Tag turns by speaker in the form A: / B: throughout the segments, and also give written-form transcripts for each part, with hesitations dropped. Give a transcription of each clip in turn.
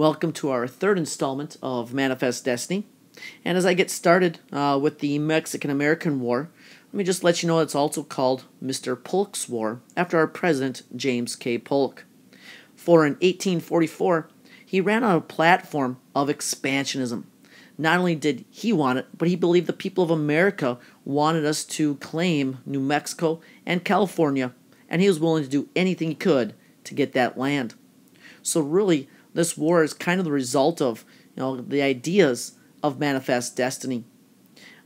A: Welcome to our third installment of Manifest Destiny. And as I get started with the Mexican-American War, let me just let you know it's also called Mr. Polk's War, after our president, James K. Polk. For in 1844, he ran on a platform of expansionism. Not only did he want it, but he believed the people of America wanted us to claim New Mexico and California, and he was willing to do anything he could to get that land. So really, this war is kind of the result of the ideas of Manifest Destiny.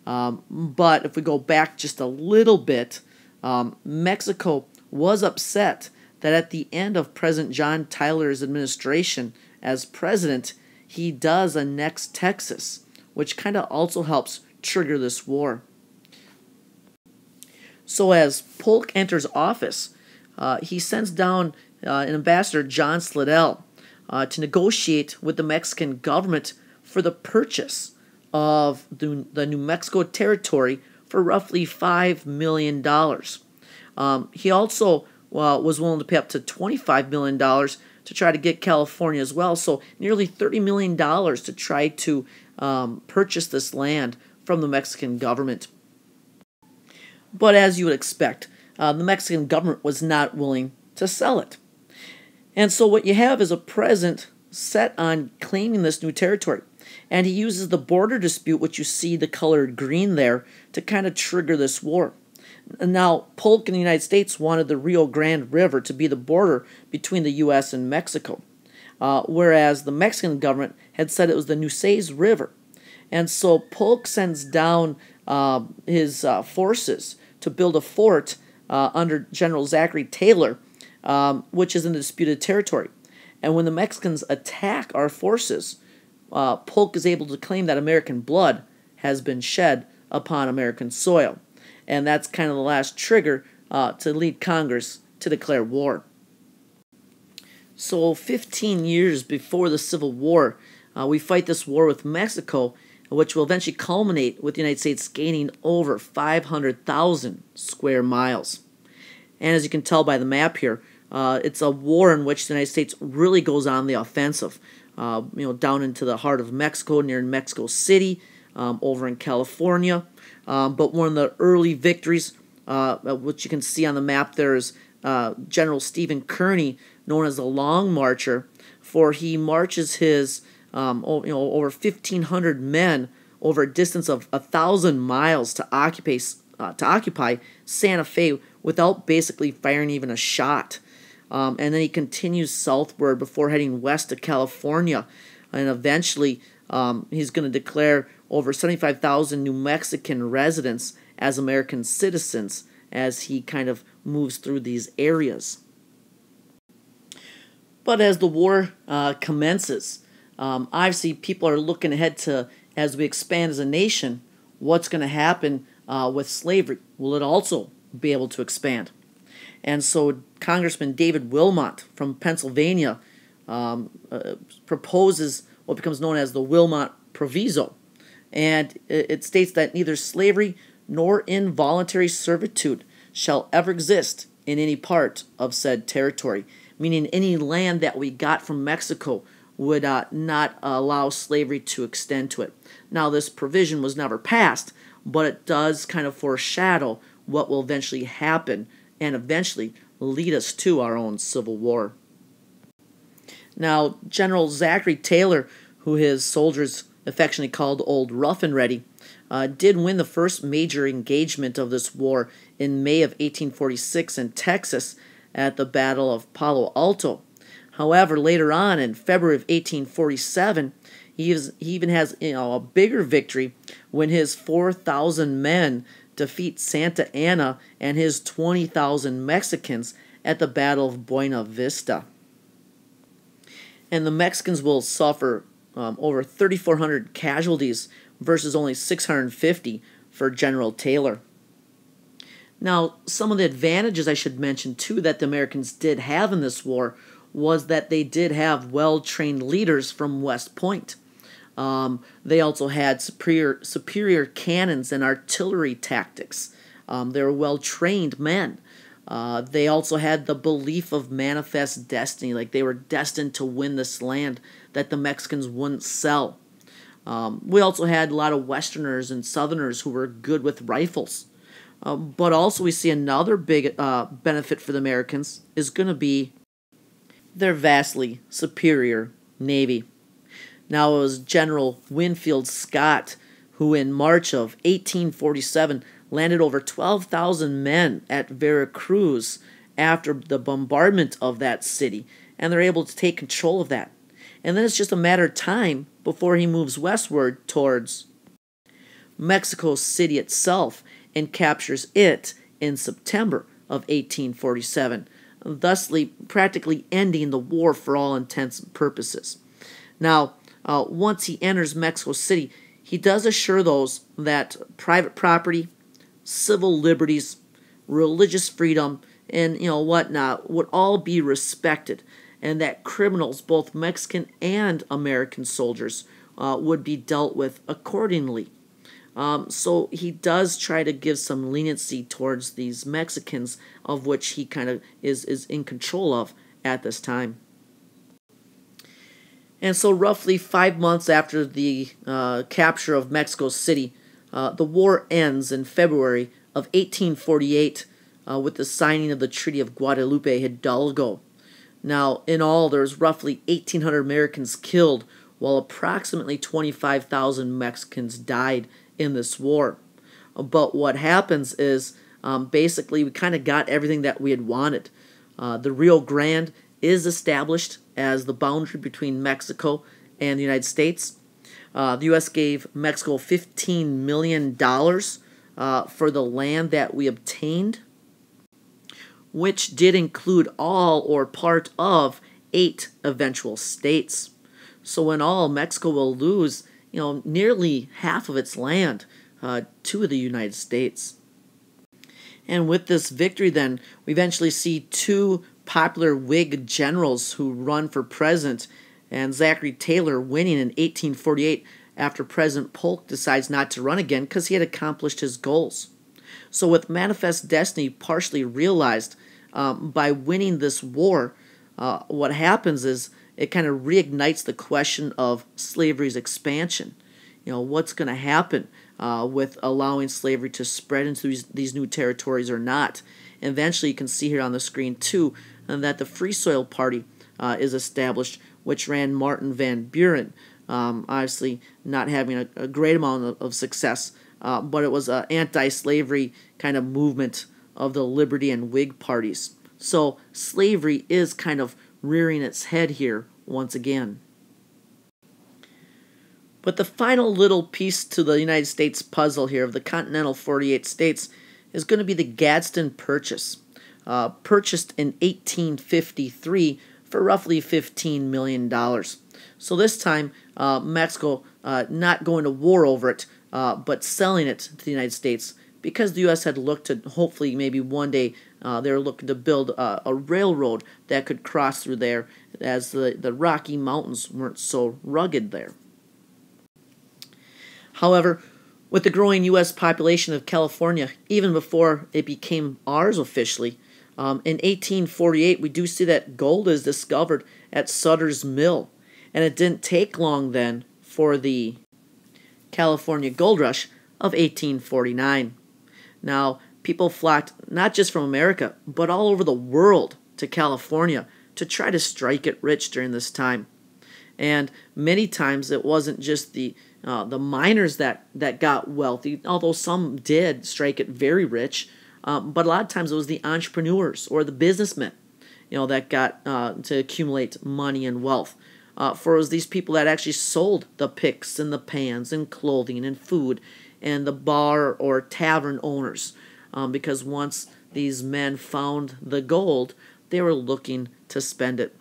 A: But if we go back just a little bit, Mexico was upset that at the end of President John Tyler's administration as president, he does annex Texas, which kind of also helps trigger this war. So as Polk enters office, he sends down an ambassador, John Slidell, to negotiate with the Mexican government for the purchase of the New Mexico territory for roughly $5 million. He also was willing to pay up to $25 million to try to get California as well, so nearly $30 million to try to purchase this land from the Mexican government. But as you would expect, the Mexican government was not willing to sell it. And so what you have is a president set on claiming this new territory. And he uses the border dispute, which you see the colored green there, to kind of trigger this war. Now, Polk in the United States wanted the Rio Grande River to be the border between the U.S. and Mexico, whereas the Mexican government had said it was the Nueces River. And so Polk sends down his forces to build a fort under General Zachary Taylor, which is in the disputed territory. And when the Mexicans attack our forces, Polk is able to claim that American blood has been shed upon American soil. And that's kind of the last trigger to lead Congress to declare war. So 15 years before the Civil War, we fight this war with Mexico, which will eventually culminate with the United States gaining over 500,000 square miles. And as you can tell by the map here, it's a war in which the United States really goes on the offensive, down into the heart of Mexico, near Mexico City, over in California. But one of the early victories, which you can see on the map there, is General Stephen Kearny, known as the Long Marcher, for he marches his over 1,500 men over a distance of 1,000 miles to occupy Santa Fe without basically firing even a shot. And then he continues southward before heading west to California, and eventually he's going to declare over 75,000 New Mexican residents as American citizens as he kind of moves through these areas. But as the war commences, obviously people are looking ahead to, as we expand as a nation, what's going to happen with slavery. Will it also be able to expand? And so Congressman David Wilmot from Pennsylvania proposes what becomes known as the Wilmot Proviso. And it states that neither slavery nor involuntary servitude shall ever exist in any part of said territory, meaning any land that we got from Mexico would not allow slavery to extend to it. Now, this provision was never passed, but it does kind of foreshadow what will eventually happen and eventually lead us to our own Civil War. Now, General Zachary Taylor, who his soldiers affectionately called Old Rough and Ready, did win the first major engagement of this war in May of 1846 in Texas at the Battle of Palo Alto. However, later on in February of 1847, he even has a bigger victory when his 4,000 men defeat Santa Anna and his 20,000 Mexicans at the Battle of Buena Vista. And the Mexicans will suffer over 3,400 casualties versus only 650 for General Taylor. Now, some of the advantages I should mention too that the Americans did have in this war was that they did have well-trained leaders from West Point. They also had superior cannons and artillery tactics. They were well-trained men. They also had the belief of manifest destiny, like they were destined to win this land that the Mexicans wouldn't sell. We also had a lot of Westerners and Southerners who were good with rifles. But also we see another big benefit for the Americans is going to be their vastly superior Navy. Now it was General Winfield Scott who in March of 1847 landed over 12,000 men at Veracruz after the bombardment of that city, and they're able to take control of that. And then it's just a matter of time before he moves westward towards Mexico City itself and captures it in September of 1847, thusly practically ending the war for all intents and purposes. Now, once he enters Mexico City, he does assure those that private property, civil liberties, religious freedom, and whatnot would all be respected, and that criminals, both Mexican and American soldiers, would be dealt with accordingly. So he does try to give some leniency towards these Mexicans, of which he kind of is in control of at this time. And so roughly 5 months after the capture of Mexico City, the war ends in February of 1848 with the signing of the Treaty of Guadalupe Hidalgo. Now, in all, there's roughly 1,800 Americans killed, while approximately 25,000 Mexicans died in this war. But what happens is basically we kind of got everything that we had wanted. The Rio Grande is established as the boundary between Mexico and the United States. The U.S. gave Mexico $15 million for the land that we obtained, which did include all or part of 8 eventual states. So in all, Mexico will lose nearly half of its land to the United States. And with this victory then, we eventually see 2 popular Whig generals who run for president, and Zachary Taylor winning in 1848 after President Polk decides not to run again because he had accomplished his goals. So with manifest destiny partially realized by winning this war, what happens is it kind of reignites the question of slavery's expansion. What's going to happen with allowing slavery to spread into these new territories or not. And eventually you can see here on the screen too that the Free Soil Party is established, which ran Martin Van Buren, obviously not having a great amount of success, but it was an anti-slavery kind of movement of the Liberty and Whig parties. So slavery is kind of rearing its head here once again. But the final little piece to the United States puzzle here of the continental 48 states is going to be the Gadsden Purchase, purchased in 1853 for roughly $15 million. So this time, Mexico not going to war over it, but selling it to the United States because the U.S. had looked to hopefully maybe one day they were looking to build a railroad that could cross through there as the Rocky Mountains weren't so rugged there. However, with the growing U.S. population of California, even before it became ours officially, in 1848 we do see that gold is discovered at Sutter's Mill, and it didn't take long then for the California Gold Rush of 1849. Now, people flocked not just from America, but all over the world to California to try to strike it rich during this time. And many times it wasn't just the miners that got wealthy, although some did strike it very rich, but a lot of times it was the entrepreneurs or the businessmen, that got to accumulate money and wealth. For it was these people that actually sold the picks and the pans and clothing and food, and the bar or tavern owners, because once these men found the gold, they were looking to spend it.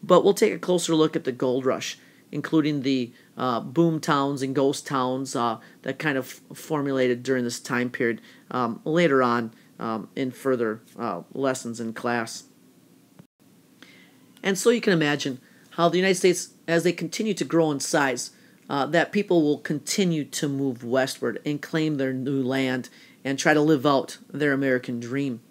A: But we'll take a closer look at the gold rush, including the boom towns and ghost towns that kind of formulated during this time period later on in further lessons in class. And so you can imagine how the United States, as they continue to grow in size, that people will continue to move westward and claim their new land and try to live out their American dream.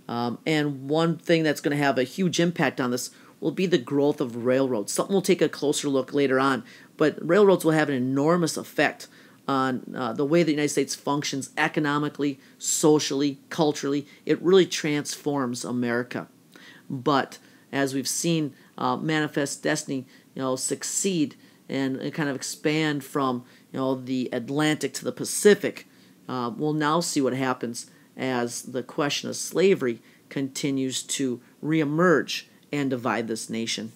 A: And one thing that's going to have a huge impact on this will be the growth of railroads. Something we'll take a closer look later on, but railroads will have an enormous effect on the way the United States functions economically, socially, culturally. It really transforms America. But as we've seen Manifest Destiny, succeed and kind of expand from the Atlantic to the Pacific, we'll now see what happens as the question of slavery continues to reemerge and divide this nation.